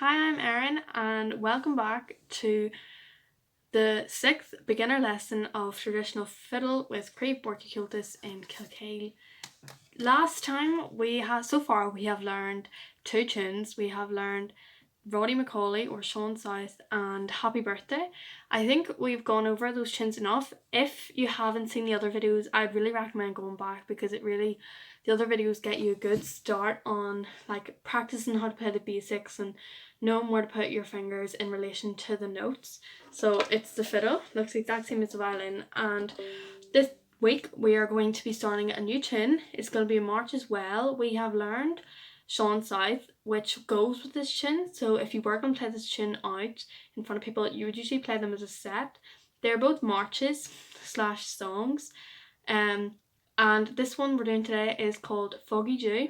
Hi, I'm Erin, and welcome back to the 6th beginner lesson of traditional fiddle with Creve Borticultus in Kilkale. Last time so far we have learned two tunes. We have learned Roddy Macaulay or Sean South and Happy Birthday. I think we've gone over those tunes enough. If you haven't seen the other videos, I'd really recommend going back because the other videos get you a good start on like practicing how to play the basics and knowing where to put your fingers in relation to the notes. So it's the fiddle, looks the exact same as the violin, and this week we are going to be starting a new tune. It's going to be a march as well. We have learned Sean South, which goes with this tune. So if you were going to play this tune out in front of people, you would usually play them as a set. They're both marches / songs. And this one we're doing today is called Foggy Dew,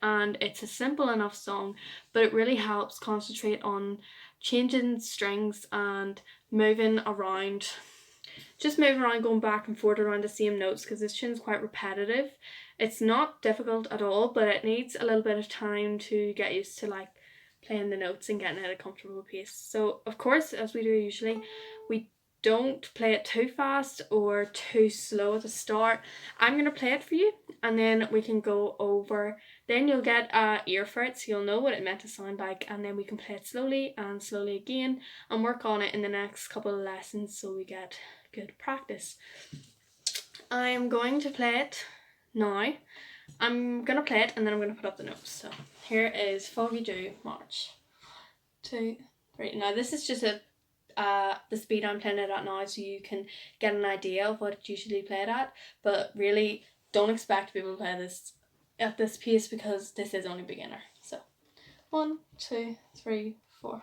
and it's a simple enough song, but it really helps concentrate on changing strings and moving around, going back and forth around the same notes, because this tune's quite repetitive. It's not difficult at all, but it needs a little bit of time to get used to like playing the notes and getting at a comfortable pace. So of course, as we do usually, we don't play it too fast or too slow at the start. I'm going to play it for you and then we can go over. Then you'll get an ear for it, so you'll know what it meant to sound like, and then we can play it slowly and slowly again and work on it in the next couple of lessons so we get good practice. I'm going to play it now. I'm going to play it and then I'm going to put up the notes. So here is Foggy Dew March. 2, 3. Now this is just the speed I'm playing it at now, so you can get an idea of what it's usually played at, but really don't expect people to play this at this pace because this is only beginner. So 1, 2, 3, 4.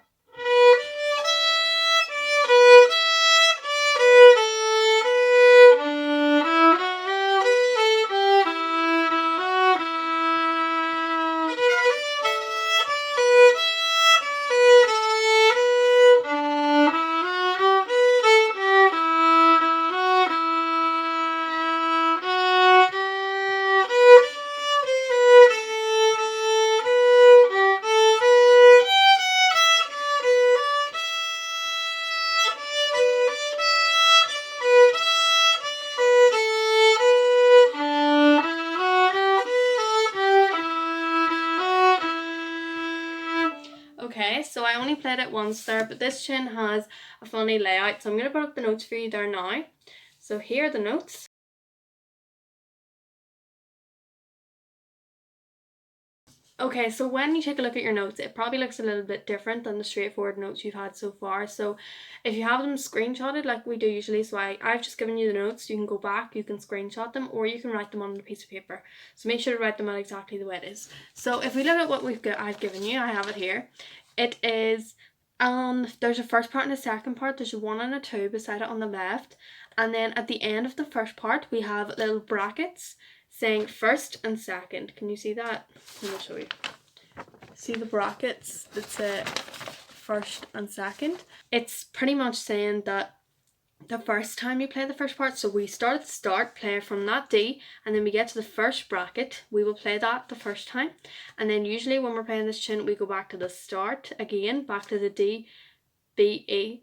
Okay, so I only played it once there, but this tune has a funny layout, so I'm going to put up the notes for you there now. So here are the notes. Okay, so when you take a look at your notes, it probably looks a little bit different than the straightforward notes you've had so far. So if you have them screenshotted like we do usually, so I've just given you the notes, you can go back, you can screenshot them, or you can write them on a piece of paper. So make sure to write them out exactly the way it is. So if we look at what I've given you, I have it here. It is, there's a first part and a second part. There's a 1 and a 2 beside it on the left. And then at the end of the first part, we have little brackets saying first and second. Can you see that? Let me show you. See the brackets that say first and second? It's pretty much saying that the first time you play the first part, so we start at the start, play from that D, and then we get to the first bracket, we will play that the first time, and then usually when we're playing this tune, we go back to the start again, back to the D, B, E,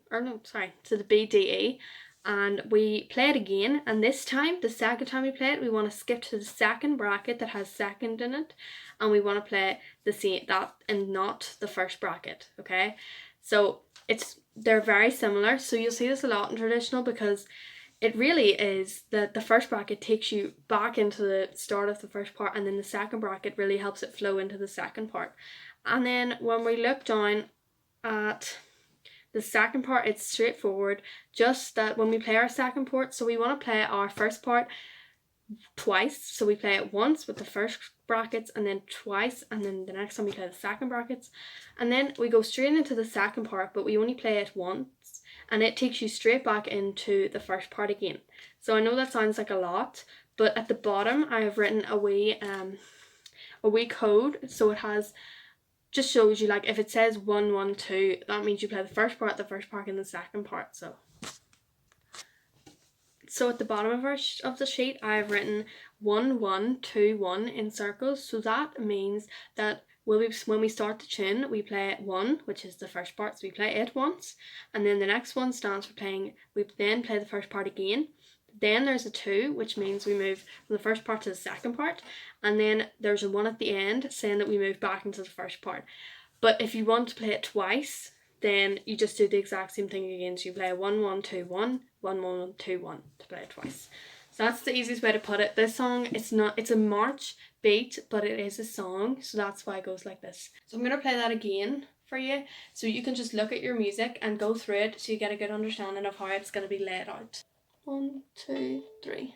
to the B, D, E, and we play it again, and this time, the second time we play it, we want to skip to the second bracket that has second in it, and we want to play that and not the first bracket, okay? So they're very similar, so you'll see this a lot in traditional because it really is that the first bracket takes you back into the start of the first part, and then the second bracket really helps it flow into the second part. And then when we look down at the second part, it's straightforward, just that when we play our second part, so we want to play our first part twice, so we play it once with the first brackets and then twice, and then the next time we play the second brackets, and then we go straight into the second part, but we only play it once and it takes you straight back into the first part again. So I know that sounds like a lot, but at the bottom I have written a wee code, so it just shows you, like if it says 1 1 2, that means you play the first part and the second part. So at the bottom of the sheet, I have written 1 1 2 1 in circles. So that means that when we start the tune, we play it 1, which is the first part, so we play it once, and then the next one stands for playing, we then play the first part again. Then there's a 2, which means we move from the first part to the second part, and then there's a 1 at the end saying that we move back into the first part. But if you want to play it twice, then you just do the exact same thing again. So you play 1 1 2 1 1 1 2 1 to play it twice. So that's the easiest way to put it. This song, it's a march beat, but it is a song, so that's why it goes like this. So I'm going to play that again for you, so you can just look at your music and go through it so you get a good understanding of how it's going to be laid out. 1 2 3.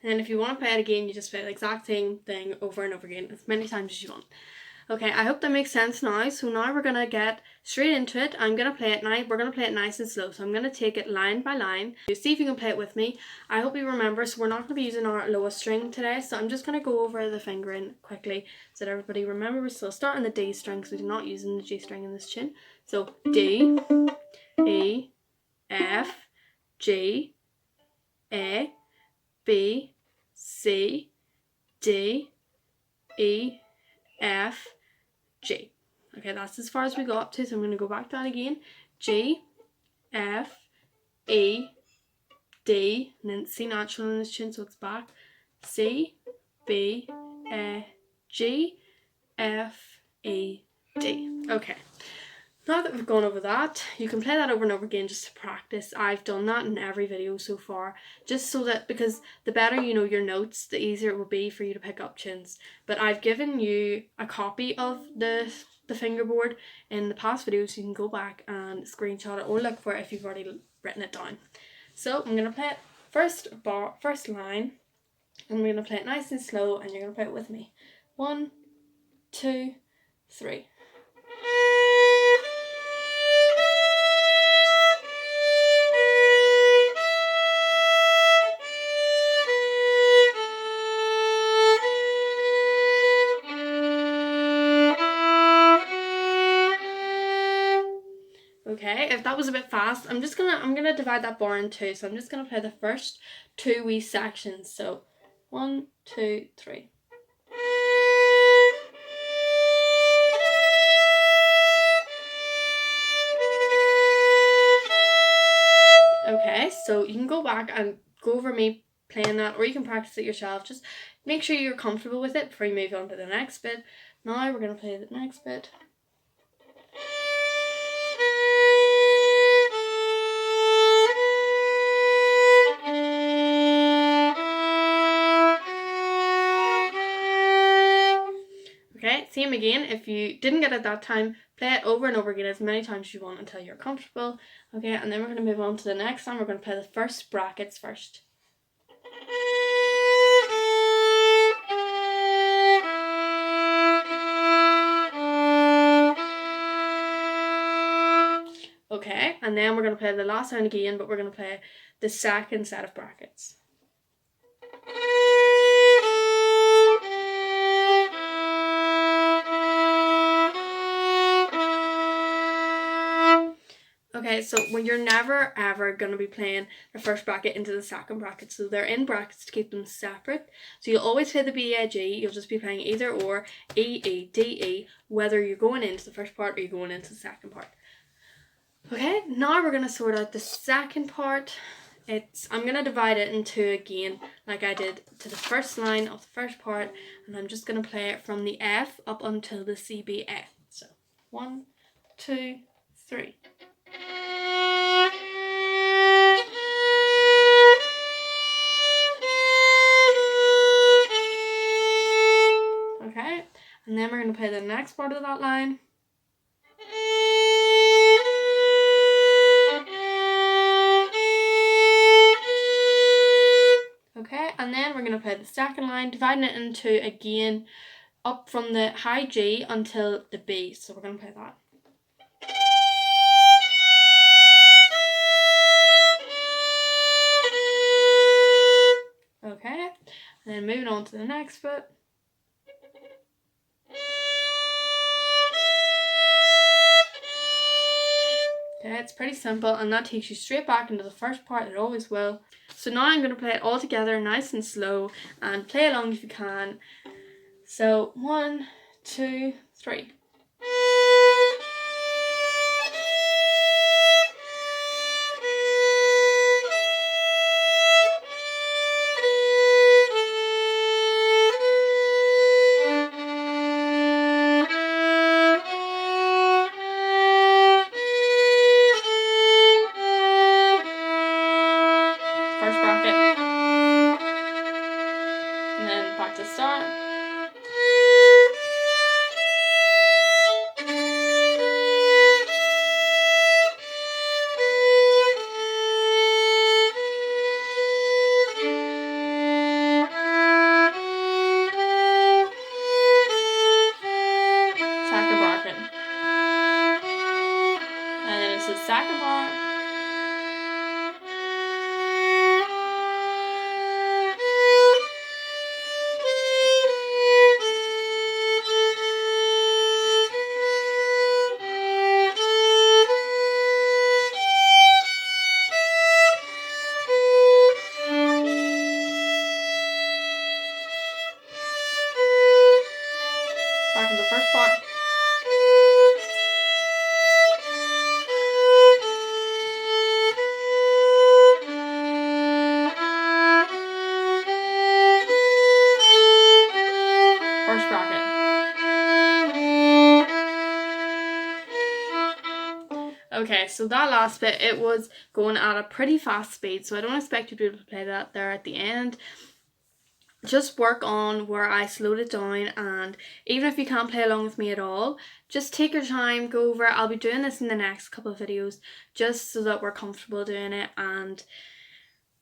And if you want to play it again, you just play the exact same thing over and over again, as many times as you want. Okay, I hope that makes sense now. So now we're going to get straight into it. I'm going to play it now. We're going to play it nice and slow. So I'm going to take it line by line. See if you can play it with me. I hope you remember. So we're not going to be using our lowest string today. So I'm just going to go over the fingering quickly so that everybody remembers. So start on the D string because we're not using the G string in this tune. So D, E, F, G, A, B, C, D, E, F, G. Okay, that's as far as we got up to, so I'm going to go back to that again. G, F, E, D, and then C natural in this tune, so it's back. C, B, A, G, F, E, D. Okay. Now that we've gone over that, you can play that over and over again just to practice. I've done that in every video so far, just so that, because the better you know your notes, the easier it will be for you to pick up tunes. But I've given you a copy of the fingerboard in the past videos, so you can go back and screenshot it or look for it if you've already written it down. So I'm going to play it first line, and we're going to play it nice and slow, and you're going to play it with me. 1, 2, 3. Okay, if that was a bit fast, I'm gonna divide that bar in 2. So I'm just gonna play the first 2 wee sections. So 1, 2, 3. Okay, so you can go back and go over me playing that, or you can practice it yourself. Just make sure you're comfortable with it before you move on to the next bit. Now we're gonna play the next bit. Okay, same again. If you didn't get it that time, play it over and over again as many times as you want until you're comfortable. Okay, and then we're going to move on to the next time. We're going to play the first brackets first. Okay, and then we're going to play the last sound again, but we're going to play the second set of brackets. Okay, so when you're never ever going to be playing the first bracket into the second bracket, so they're in brackets to keep them separate. So you'll always play the B, A, G, you'll just be playing either or, E, E, D, E, whether you're going into the first part or you're going into the second part. Okay, now we're going to sort out the second part. I'm going to divide it in 2 again, like I did to the first line of the first part, and I'm just going to play it from the F up until the C, B, A. So 1, 2, 3. And then we're going to play the next part of that line. Okay, and then we're going to play the second line, dividing it into, again, up from the high G until the B. So we're going to play that. Okay, and then moving on to the next bit. Okay, it's pretty simple, and that takes you straight back into the first part. It always will. So now I'm going to play it all together nice and slow, and play along if you can. So 1, 2, 3. First bracket, and then back to start. Second bracket, and then it's the second part. Back in the first part. First bracket. Okay, so that last bit, it was going at a pretty fast speed, so I don't expect you to be able to play that there at the end. Just work on where I slowed it down, and even if you can't play along with me at all, just take your time, go over it. I'll be doing this in the next couple of videos just so that we're comfortable doing it and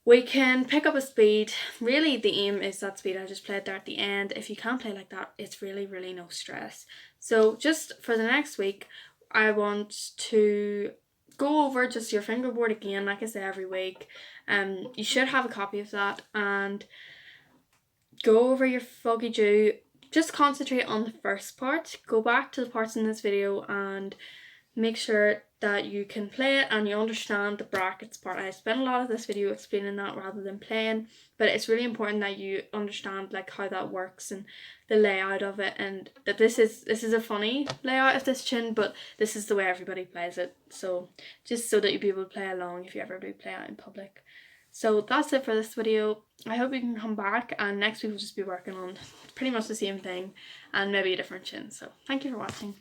we can pick up a speed. Really, the aim is that speed I just played there at the end. If you can't play like that, it's really no stress. So just for the next week, I want to go over just your fingerboard again, like I say every week. You should have a copy of that, and go over your foggy dew. Just concentrate on the first part. Go back to the parts in this video and make sure that you can play it and you understand the brackets part. I spent a lot of this video explaining that rather than playing, but it's really important that you understand like how that works and the layout of it, and that this is a funny layout of this tune, but this is the way everybody plays it. So just so that you'll be able to play along if you ever do play out in public. So that's it for this video. I hope you can come back, and next week we'll just be working on pretty much the same thing and maybe a different tune. So thank you for watching.